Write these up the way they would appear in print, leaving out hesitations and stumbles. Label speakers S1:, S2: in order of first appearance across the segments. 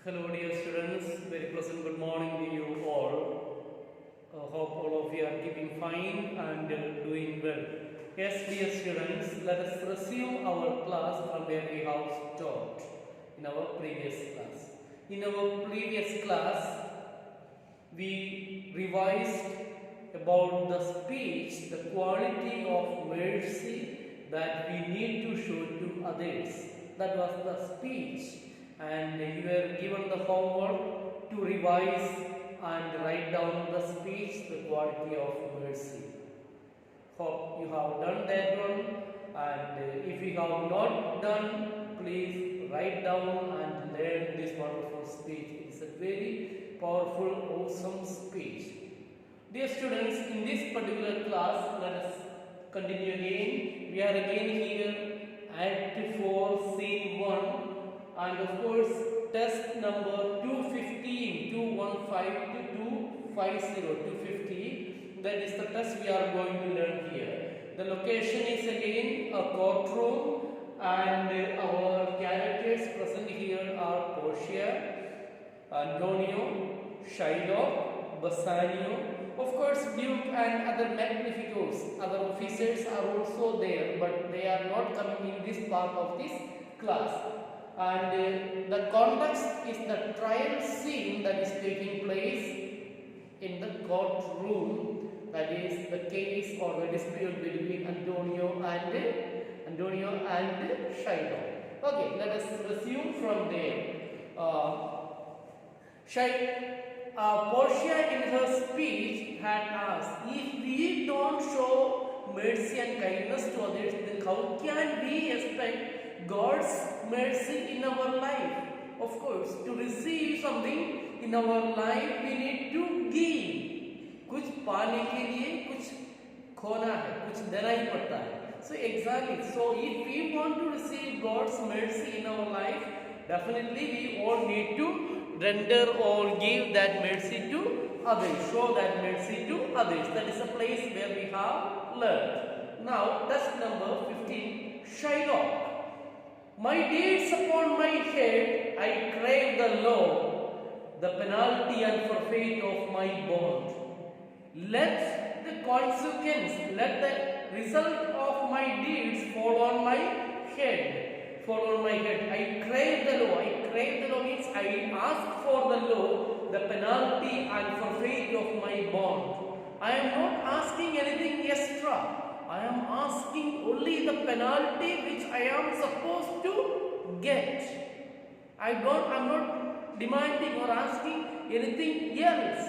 S1: Hello dear students, very pleasant good morning to you all. Hope all of you are keeping fine and doing well. Yes dear students, let us resume our class from where we have stopped in our previous class. In our previous class, we revised about the speech, the quality of mercy that we need to show to others. That was the speech, and you were given the homework to revise and write down the speech, the quality of mercy. Hope you have done that one, and if you have not done, please write down and learn this wonderful speech. It is a very powerful, awesome speech. Dear students, in this particular class, let us continue again. We are again here at 4, scene 1, and of course, test number 215, 215 to 250, 250. That is the test we are going to learn here. The location is again a courtroom, and our characters present here are Portia, Antonio, Shiloh, Bassanio. Of course, Duke and other magnificos, other officers are also there, but they are not coming in this part of this class. And the context is the trial scene that is taking place in the courtroom. That is the case or the dispute between Antonio and Shiloh. Okay, let us resume from there. Portia in her speech had asked, if we don't show mercy and kindness to others, then how can we expect God's mercy in our life? Of course, to receive something in our life, we need to give. कुछ पाने के लिए कुछ खोना है, कुछ देना ही पड़ता है. So exactly. So if we want to receive God's mercy in our life, definitely we all need to render or give that mercy to others, show that mercy to others. That is a place where we have learned. Now, test number 15, Shiloh. My deeds upon my head, I crave the law, the penalty and forfeit of my bond. Let the consequence, let the result of my deeds fall on my head. Fall on my head. I crave the law. I crave the law means I ask for the law, the penalty and forfeit of my bond. I am not asking anything extra. I am asking only the penalty which I am supposed to get. I am not demanding or asking anything else.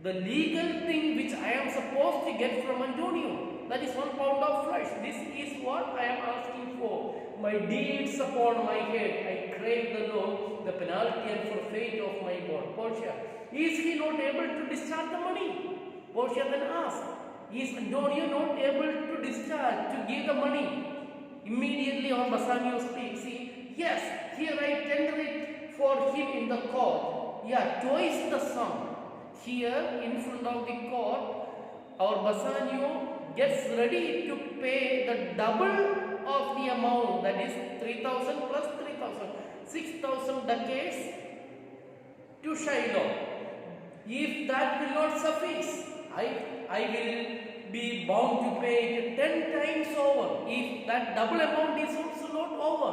S1: The legal thing which I am supposed to get from Antonio, that is 1 pound of flesh. This is what I am asking for. My deeds upon my head, I crave the law, the penalty and forfeit of my bond. Portia, is he not able to discharge the money? Portia then asked, is Antonio not able to discharge, to give the money? Immediately on Bassanio speaks, yes, here I tender it for him in the court. Yeah, twice the sum. Here in front of the court, our Bassanio gets ready to pay the double of the amount, that is 3,000 plus 3,000, 6,000 ducats to Shiloh. If that will not suffice, I will be bound to pay it 10 times over. If that double amount is also not over,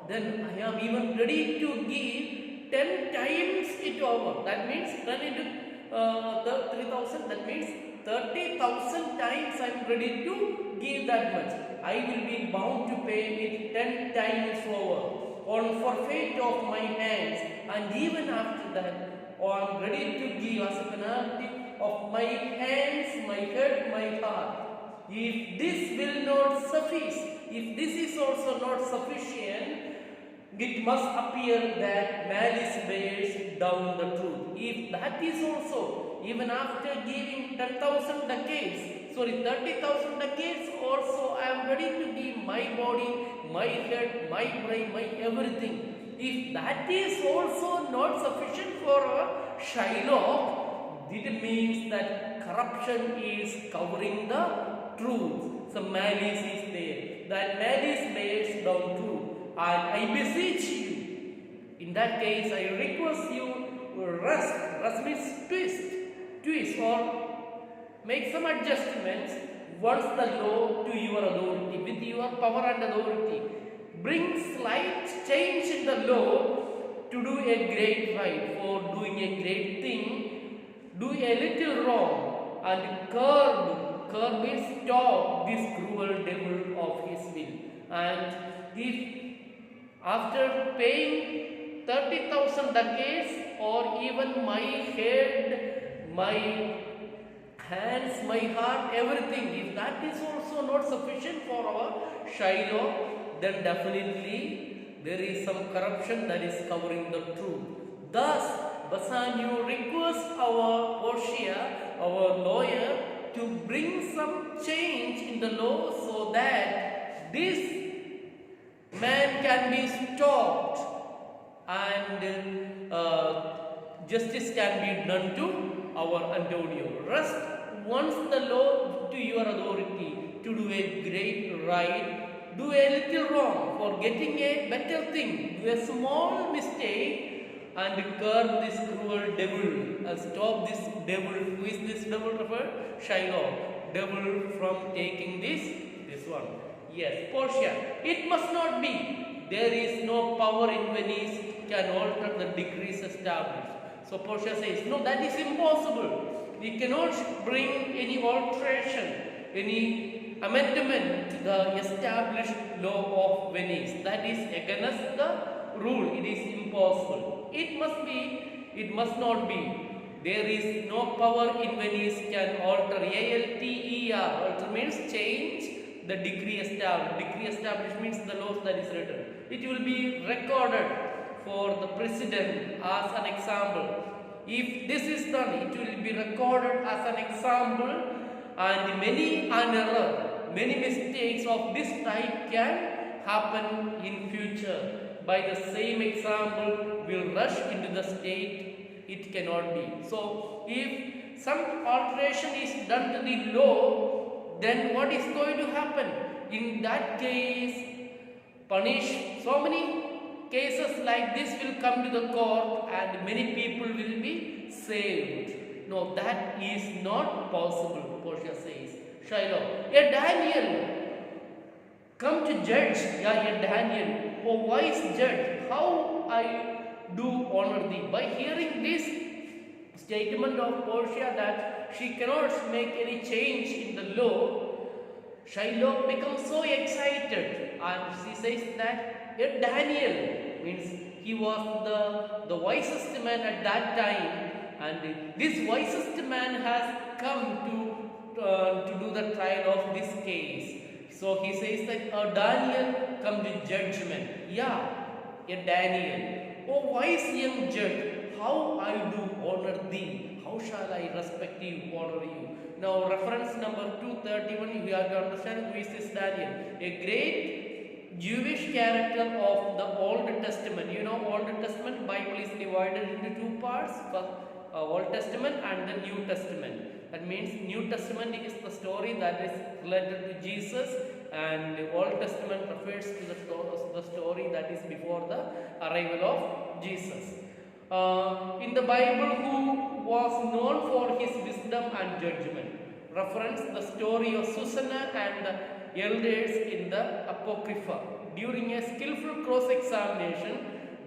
S1: then I am even ready to give 10 times it over. That means 10 into the 3,000, that means 30,000 times I am ready to give that much. I will be bound to pay it 10 times over on forfeit of my hands, and even after that, I am ready to give as a penalty of my hands, my head, my heart. If this will not suffice, if this is also not sufficient, it must appear that malice bears down the truth. If that is also, even after giving 10,000 ducats, 30,000 ducats also, I am ready to give my body, my head, my brain, my everything. If that is also not sufficient for Shiloh, it means that corruption is covering the truth. So malice is there. That malice bears down truth. And I beseech you, In that case, I request you rest. Rest means twist or make some adjustments once the law to your authority, with your power and authority. Bring slight change in the law to do a great right. For doing a great thing, do a little wrong and curb means stop this cruel devil of his will. And if after paying 30,000 ducats or even my head, my hands, my heart, everything, if that is also not sufficient for our Shiloh, then definitely there is some corruption that is covering the truth. Thus, Bassanio requests our Portia, our lawyer, to bring some change in the law so that this man can be stopped and justice can be done to our Antonio. Rest once the law to your authority to do a great right, do a little wrong for getting a better thing, do a small mistake and curb this cruel devil and stop this devil. Who is this devil referred? Shiloh. Devil from taking this one. Yes, Portia. It must not be. There is no power in Venice can alter the decrees established. So Portia says, no, that is impossible. We cannot bring any alteration, any amendment to the established law of Venice. That is against the rule. It is impossible. It must be, it must not be. There is no power in Venice can alter. ALTER. Alter means change the decree established. Decree established means the laws that is written. It will be recorded for the president as an example. If this is done, it will be recorded as an example, and many an error, many mistakes of this type can happen in future. By the same example will rush into the state, it cannot be. So if some alteration is done to the law, then what is going to happen? In that case, punish. So many cases like this will come to the court and many people will be saved. No, that is not possible, Portia says. Shiloh, a Daniel, come to judge. Yeah, a Daniel, oh wise judge, how I do honor thee. By hearing this statement of Portia that she cannot make any change in the law, Shiloh becomes so excited and she says that a Daniel means he was the wisest man at that time, and this wisest man has come to do the trial of this case. So he says that Daniel come to judgment. Yeah, a Daniel, oh wise young judge, how I do honor thee. How shall I respect you, honor you? Now reference number 231, you have to understand who is this Daniel. A great Jewish character of the Old Testament. You know, Old Testament Bible is divided into two parts, Old Testament and the New Testament. That means New Testament is the story that is related to Jesus, and the Old Testament refers to the story that is before the arrival of Jesus. In the Bible, who was known for his wisdom and judgment. Reference the story of Susanna and the elders in the Apocrypha. During a skillful cross-examination,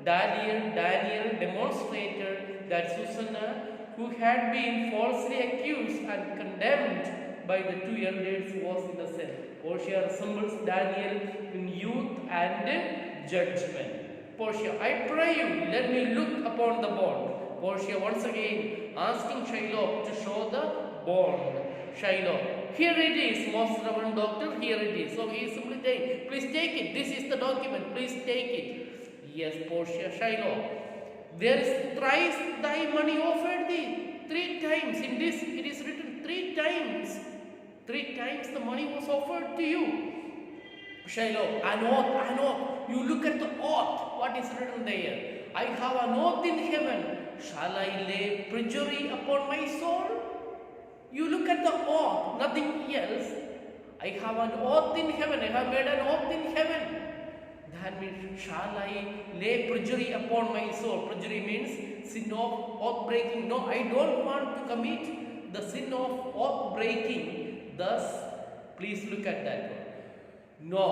S1: Daniel demonstrated that Susanna, who had been falsely accused and condemned by the two elders, was innocent. Portia resembles Daniel in youth and judgment. Portia, I pray you, let me look upon the bond. Portia once again asking Shiloh to show the bond. Shiloh, here it is, most reverend doctor, here it is. So he is simply saying, please take it, this is the document, please take it. Yes, Portia, Shiloh, there is thrice thy money offered thee. 3 times, in this it is written 3 times. 3 times the money was offered to you. Shiloh, an oath, you look at the oath, what is written there? I have an oath in heaven, shall I lay perjury upon my soul? You look at the oath, nothing else. I have an oath in heaven, I have made an oath in heaven. That means, shall I lay perjury upon my soul? Perjury means sin of oath breaking. No, I don't want to commit the sin of oath breaking. Thus, please look at that one. No.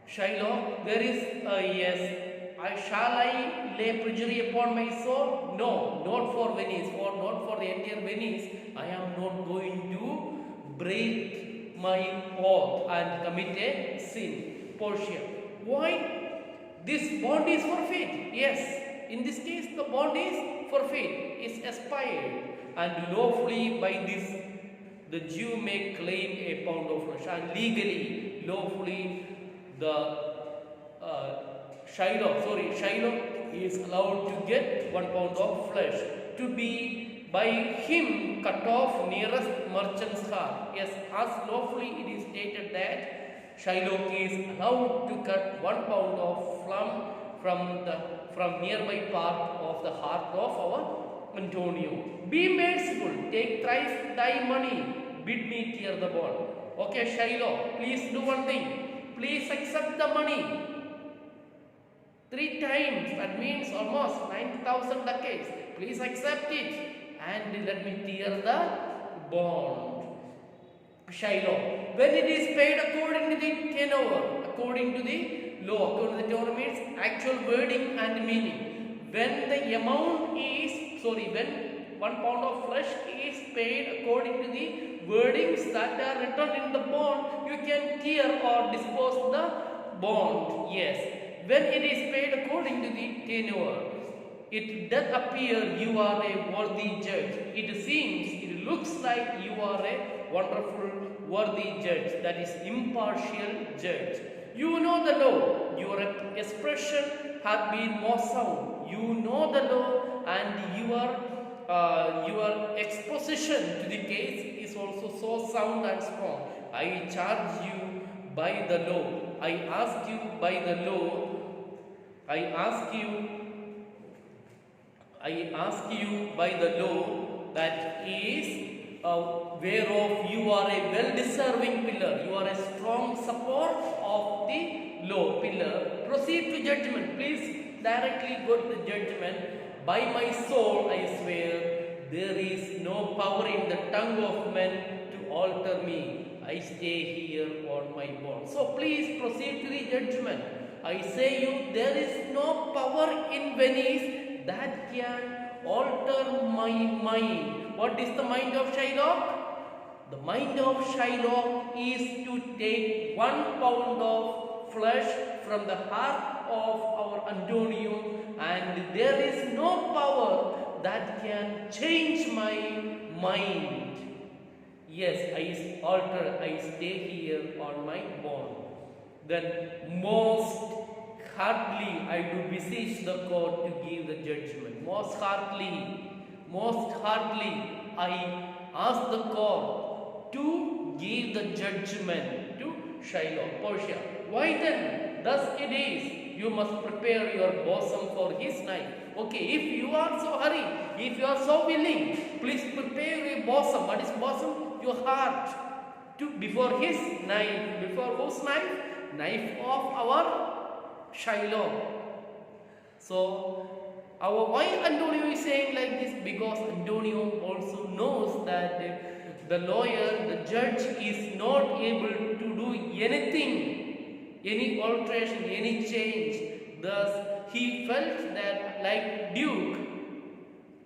S1: Shiloh, there is a yes. Shall I lay perjury upon my soul? No, not for Venice or not for the entire Venice. I am not going to break my oath and commit a sin. Portia. Why? This bond is forfeit. Yes, in this case the bond is forfeit, is expired, and lawfully by this the Jew may claim a pound of flesh, and legally, lawfully the Shiloh is allowed to get 1 pound of flesh to be by him cut off nearest merchant's heart. Yes, as lawfully it is stated that Shiloh is allowed to cut 1 pound of from nearby part of the heart of our Antonio. Be merciful, take thrice thy money, bid me tear the bond. Okay, Shiloh, please do one thing. Please accept the money. 3 times, that means almost 9,000 ducats. Please accept it and let me tear the bond. Shiloh, when it is paid according to the tenor, according to the law, according to the tenor means actual wording and meaning. When the amount is, when 1 pound of flesh is paid according to the wordings that are written in the bond, you can tear or dispose the bond. Yes. When it is paid according to the tenor, it doth appear you are a worthy judge. It looks like you are a wonderful, worthy judge, that is impartial judge. You know the law, your expression hath been more sound. You know the law, and your exposition to the case is also so sound and strong. I charge you by the law. I ask you by the law. I ask you by the law that is whereof you are a well-deserving pillar. You are a strong support of the law pillar. Proceed to judgment. Please directly go to the judgment. By my soul I swear, there is no power in the tongue of men to alter me. I stay here on my bond. So please proceed to the judgment. I say you, there is no power in Venice that can alter my mind. What is the mind of Shylock? The mind of Shylock is to take 1 pound of flesh from the heart of our Antonio, and there is no power that can change my mind. Yes, I stay here on my bond. Then most heartily I do beseech the court to give the judgment. Most heartily I ask the court to give the judgment to Shylock. Portia, why then? Thus it is. You must prepare your bosom for his knife. Okay, if you are so hurried, if you are so willing, please prepare your bosom. What is bosom? Your heart. Before his knife. Before whose knife? Knife of our Shylock. So, why Antonio is saying like this? Because Antonio also knows that the lawyer, the judge is not able to do anything, any alteration, any change. Thus, he felt that like Duke,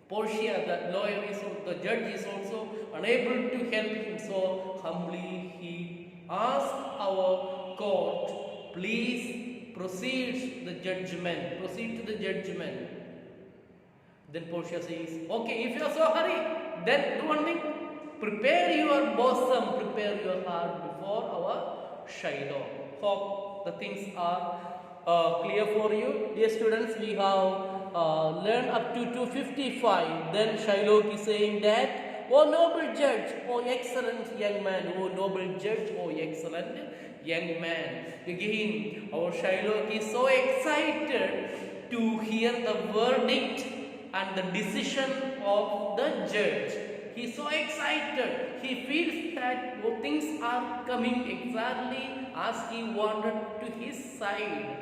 S1: Portia, the judge is also unable to help him. So, humbly he asked our court, please proceed to the judgment. Then Portia says, okay, if you are so hurried, then do one thing, prepare your bosom, prepare your heart before our Shylock. Hope the things are clear for you. Dear students, we have learned up to 255. Then Shylock is saying that, O noble judge, O excellent young man, O noble judge, O excellent young man. Again, our Shylock is so excited to hear the verdict and the decision of the judge. He is so excited. He feels that things are coming exactly as he wanted to his side.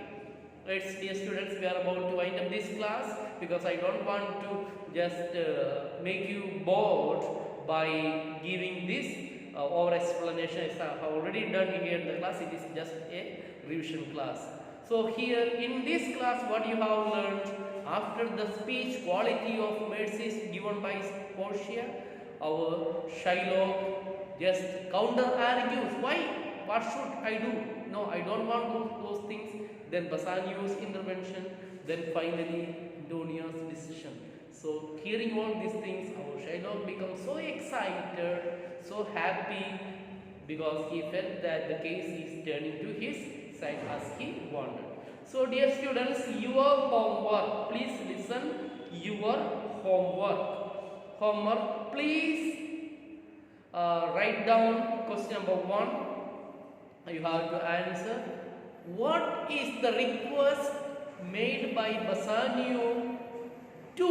S1: Right, dear students, we are about to wind up this class because I don't want to just make you bored by giving this over explanation. I have already done here in the class. It is just a revision class. So here in this class, what you have learned after the speech quality of mercies given by Portia, our Shylock just counter argues. Why? What should I do? No, I don't want those things. Then Bassanio's intervention. Then finally Antonia's decision. So hearing all these things, our Shylock becomes so excited, so happy, because he felt that the case is turning to his side as he wanted. So dear students, your homework, please listen, your homework, please write down question number 1. You have to answer. What is the request made by Bassanio to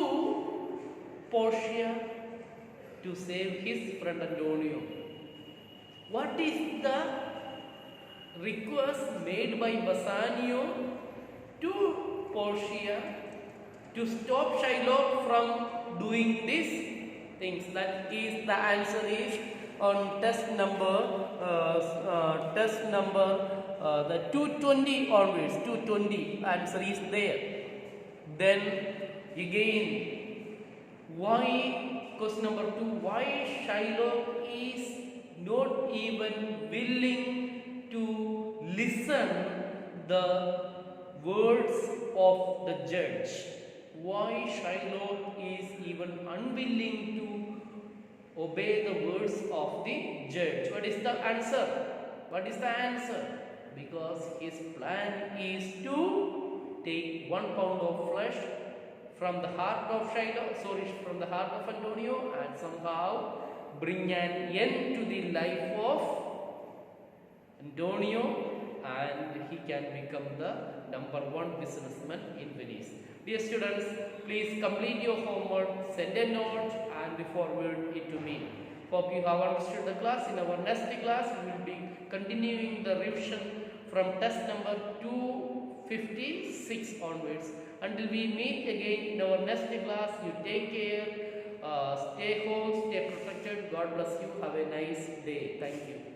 S1: Portia to save his friend Antonio? What is the request made by Bassanio to Portia to stop Shylock from doing these things? That is, the answer is on test number the 220 onwards. 220 answer is there. Then again, why, question number 2, why Shylock is not even willing to listen the words of the judge? Why Shylock is even unwilling to obey the words of the judge? What is the answer? What is the answer? Because his plan is to take 1 pound of flesh from the heart of Shylock, from the heart of Antonio, and somehow bring an end to the life of Antonio, and he can become the #1 businessman in Venice. Dear students, please complete your homework, send a note, and forward it to me. Hope you have understood the class. In our next class, we will be continuing the revision from test number 256 onwards. Until we meet again in our next class, you take care, stay home, stay protected. God bless you. Have a nice day. Thank you.